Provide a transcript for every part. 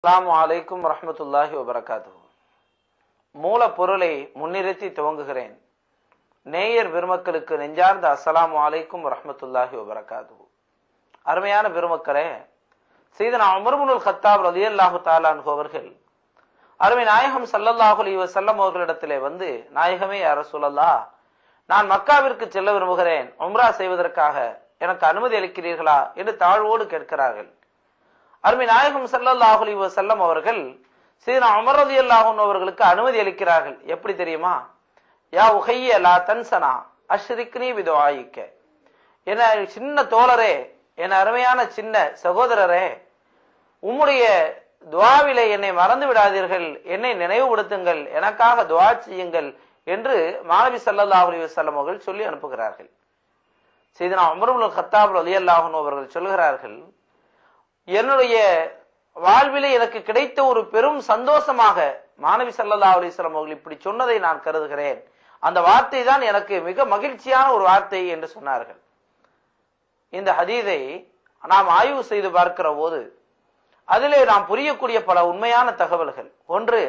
அஸ்ஸலாமு அலைக்கும் வரஹ்மத்துல்லாஹி வபரகாத்துஹு. மூல பொருளை முன்னிறுத்தி துவங்குகிறேன். நேயர் பெருமக்களுக்கு நெஞ்சார்ந்த அஸ்ஸலாமு அலைக்கும் வரஹ்மத்துல்லாஹி வபரகாத்துஹு. அருமையான பெருமக்களே, சையதுனா உமர் இப்னுல் கத்தாப் ரலியல்லாஹு தஆலா அன்ஹு அவர்கள் அருமை நாயகம் ஸல்லல்லாஹு அலைஹி வஸல்லம் அவர்களிடத்திலே வந்து, நாயகமே யா ரசூலல்லாஹ், நான் மக்காவிற்கு செல்ல விரும்புகிறேன், உம்ரா செய்வதற்காக எனக்கு அனுமதி அளிக்கிறீர்களா என்று தாழ்வோடு கேட்கிறார்கள். அருமை நாயகம் ஸல்லல்லாஹு அலைஹி வஸல்லம் அவர்கள் சையதுனா உமர் ரலியல்லாஹு அன்ஹு அவர்களுக்கு அனுமதி அளிக்கிறார்கள். எப்படி தெரியுமா? யா உஹய்ய லா தன்சனா அஷ்ரிக்னி பிதுஆயிக்க, என சின்ன தோழரே, என் அருமையான சின்ன சகோதரரே, உம்முடைய துஆவிலே என்னை மறந்து விடாதீர்கள், என்னை நினைவுபடுத்துங்கள், எனக்காக துஆ செய்யுங்கள் என்று மாநபி ஸல்லல்லாஹு அலைஹி வஸல்லம் அவர்கள் சொல்லி அனுப்புகிறார்கள். சையதுனா உமர் இப்னுல் கத்தாப் ரலியல்லாஹு அன்ஹு அவர்கள் சொல்கிறார்கள், என்னுடைய வாழ்விலே எனக்கு கிடைத்த ஒரு பெரும் சந்தோஷமாக மாநபி ஸல்லல்லாஹு அலைஹி வஸல்லம் அவர்கள் இப்படி சொன்னதை நான் கருதுகிறேன். அந்த வார்த்தை தான் எனக்கு மிக மகிழ்ச்சியான ஒரு வார்த்தை என்று சொன்னார்கள். இந்த ஹதீஸை நாம் ஆய்வு செய்து பார்க்கிற போது அதிலே நாம் புரியக்கூடிய பல உண்மையான தகவல்கள். ஒன்று,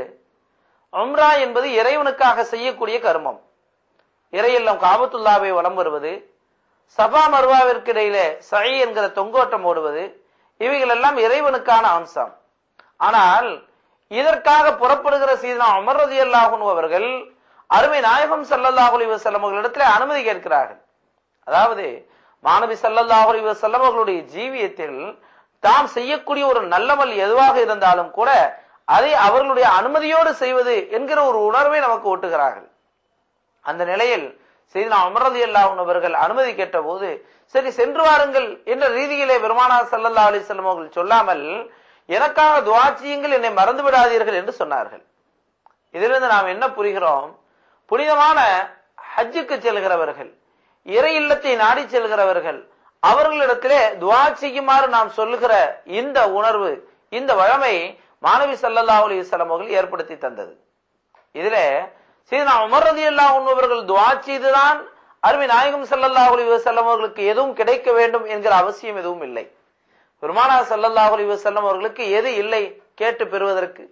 உம்ரா என்பது இறைவனுக்காக செய்யக்கூடிய கர்மம். இறையில்லம் காபத்துல்லாவை வலம் வருவது, சபா மர்வாவிற்கு இடையிலே சை என்கிற தொங்கோட்டம் ஓடுவது, இவைகள் எல்லாம் இறைவனுக்கான அம்சம். ஆனால் இதற்காக புறப்படுகிற சையதுனா உமர் ரலியல்லாஹு அன்ஹு அவர்கள் அருமை நாயகம் ஸல்லல்லாஹு அலைஹி வஸல்லம் அவர்களிடத்தில் அனுமதி கேட்கிறார்கள். அதாவது மாநபி ஸல்லல்லாஹு அலைஹி வஸல்லம் அவர்களுடைய ஜீவியத்தில் தாம் செய்யக்கூடிய ஒரு நல்லமல் எதுவாக இருந்தாலும் கூட அதை அவர்களுடைய அனுமதியோடு செய்வது என்கிற ஒரு உணர்வை நமக்கு ஓட்டுகிறார்கள். அந்த நிலையில் சையதுனா உமர் ரலியல்லாஹு அன்ஹு அவர்கள் அனுமதி கேட்ட போது, சரி சென்று வாருங்கள் என்ற ரீதியிலே பெருமானார் ஸல்லல்லாஹு அலைஹி வஸல்லம் அவர்கள் சொல்லாமல், எனக்காக துஆ செய்யுங்கள், என்னை மறந்து விடாதீர்கள் என்று சொன்னார்கள். இதிலிருந்து நாம் என்ன புரிகிறோம்? புனிதமான ஹஜ்ஜுக்கு செல்கிறவர்கள், இறை இல்லத்தை நாடி செல்கிறவர்கள், அவர்களிடத்திலே துஆ செய்யுமாறு நாம் சொல்லுகிற இந்த உணர்வு, இந்த வழமை மாநபி ஸல்லல்லாஹு அலைஹி வஸல்லம் அவர்கள் ஏற்படுத்தி தந்தது. இதிலே சையதுனா உமர் ரலியல்லாஹு அன்ஹு அவர்கள் துஆ செய்துதான் அருமை நாயகம் ஸல்லல்லாஹு அலைஹி வஸல்லம் அவர்களுக்கு எதுவும் கிடைக்க வேண்டும் என்கிற அவசியம் எதுவும் இல்லை. பெருமானார் ஸல்லல்லாஹு அலைஹி வஸல்லம் அவர்களுக்கு எது இல்லை கேட்டு பெறுவதற்கு?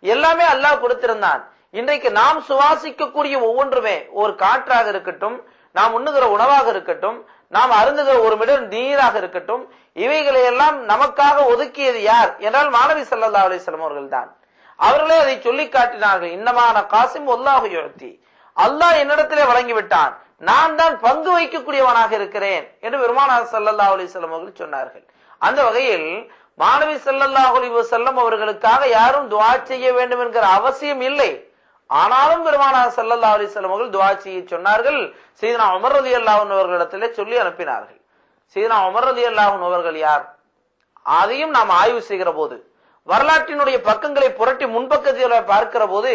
எல்லாமே அல்லாஹ் கொடுத்திருந்தான். இன்றைக்கு நாம் சுவாசிக்கக்கூடிய ஒவ்வொன்றுமே, ஒரு காற்றாக இருக்கட்டும், நாம் உண்ணுகிற உணவாக இருக்கட்டும், நாம் அருந்துகிற ஒரு மிடர் நீராக இருக்கட்டும், இவைகளை எல்லாம் நமக்காக ஒதுக்கியது யார் என்றால் மாநபி ஸல்லல்லாஹு அலைஹி வஸல்லம் அவர்கள் தான். அவர்களே அதை சொல்லி காட்டினார்கள். இன்னமான காசிம் வல்லாஹு யுஅத்தி, அல்லாஹ் என்னிடத்திலே வழங்கிவிட்டான், நான் தான் பங்கு வைக்கக்கூடியவனாக இருக்கிறேன் என்று பெருமானார் ஸல்லல்லாஹு அலைஹி வஸல்லம் அவர்கள் சொன்னார்கள். அந்த வகையில் மாநபி ஸல்லல்லாஹு அலைஹி வஸல்லம் அவர்களுக்காக யாரும் துஆ செய்ய வேண்டும் என்கிற அவசியம் இல்லை. ஆனாலும் பெருமானார் ஸல்லல்லாஹு அலைஹி வஸல்லம் அவர்கள் துஆ செய்ய சொன்னார்கள். சையதுனா உமர் ரலியல்லாஹு அன்ஹு அவர்களிடத்திலே சொல்லி அனுப்பினார்கள். சையதுனா உமர் ரலியல்லாஹு அன்ஹு அவர்கள் யார்? அதையும் நாம் ஆய்வு செய்கிற போது, வரலாற்றினுடைய பக்கங்களை புரட்டி முன்பக்கத்தில் பார்க்கிற போது,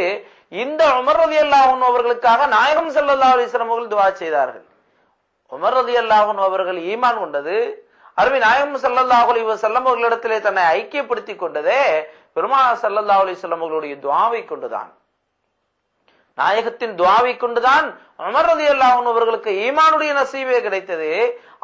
இந்த உமர் ரலியல்லாஹு அன்ஹு அவர்களுக்காக நாயகம் ஸல்லல்லாஹு அலைஹி வஸல்லம் அவர்கள் துஆ செய்தார்கள். உமர் ரலியல்லாஹு அன்ஹு அவர்கள் ஈமான் கொண்டது, அருமை நாயகம் ஸல்லல்லாஹு அலைஹி வஸல்லம் அவர்களிடத்திலே தன்னை ஐக்கியப்படுத்திக் கொண்டதே பெருமானார் ஸல்லல்லாஹு அலைஹி வஸல்லம் அவர்களுடைய துஆவை கொண்டுதான், நாயகத்தின் துஆவை கொண்டுதான் உமர் ரலியல்லாஹு அன்ஹு அவர்களுக்கு ஈமானுடைய நசீபே கிடைத்தது.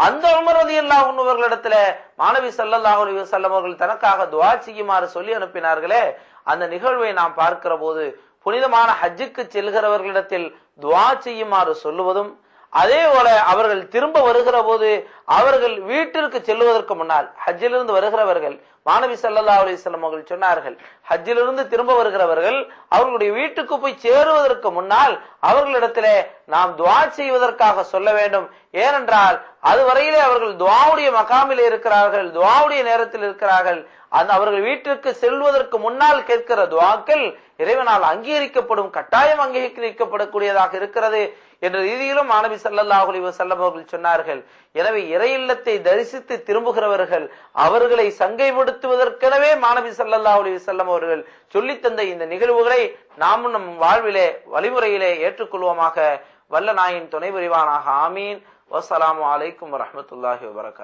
அந்த உமர் ரலியல்லாஹு அன்ஹு அவர்களிடத்துல மாநபி ஸல்லல்லாஹு அலைஹி வஸல்லம் அவர்கள் தனக்காக துஆ செய்யுமாறு சொல்லி அனுப்பினார்களே, அந்த நிகழ்வை நாம் பார்க்கிற போது புனிதமான ஹஜ்ஜுக்கு செல்கிறவர்களிடத்தில் துஆ செய்யுமாறு சொல்லுவதும், அதே போல அவர்கள் திரும்ப வருகிற போது அவர்கள் வீட்டிற்கு செல்வதற்கு முன்னால், ஹஜ்ஜிலிருந்து வருகிறவர்கள், மாநபி ஸல்லல்லாஹு அலைஹி வஸல்லம் அவர்கள் சொன்னார்கள், ஹஜ்ஜிலிருந்து திரும்ப வருகிறவர்கள் அவர்களுடைய வீட்டுக்கு போய் சேருவதற்கு முன்னால் அவர்களிடத்திலே நாம் துஆ செய்வதற்காக சொல்ல வேண்டும். ஏனென்றால் அதுவரையிலே அவர்கள் துஆவுடைய மகாமிலே இருக்கிறார்கள், துஆவுடைய நேரத்தில் இருக்கிறார்கள். அந்த அவர்கள் வீட்டிற்கு செல்வதற்கு முன்னால் கேட்கிற துஆக்கள் இறைவனால் அங்கீகரிக்கப்படும், கட்டாயம் அங்கீகரிக்கப்படக்கூடியதாக இருக்கிறது என்ற ரீதியிலும் மாநபி ஸல்லல்லாஹு அலைஹி வஸல்லம் அவர்கள் சொன்னார்கள். எனவே இறை இல்லத்தை தரிசித்து திரும்புகிறவர்கள் அவர்களை சங்கைப்படுத்துவதற்கெனவே மாநபி ஸல்லல்லாஹு அலைஹி வஸல்லம் அவர்கள் சொல்லித்தந்த இந்த நிகழ்வுகளை நாம் நம் வாழ்விலே வழிமுறையிலே ஏற்றுக்கொள்வோமாக. வல்ல நாயின் துணை புரிவானாக. ஆமீன். வஸ்ஸலாமு அலைக்கும் வரஹ்மத்துல்லாஹி வபரகாத்துஹு.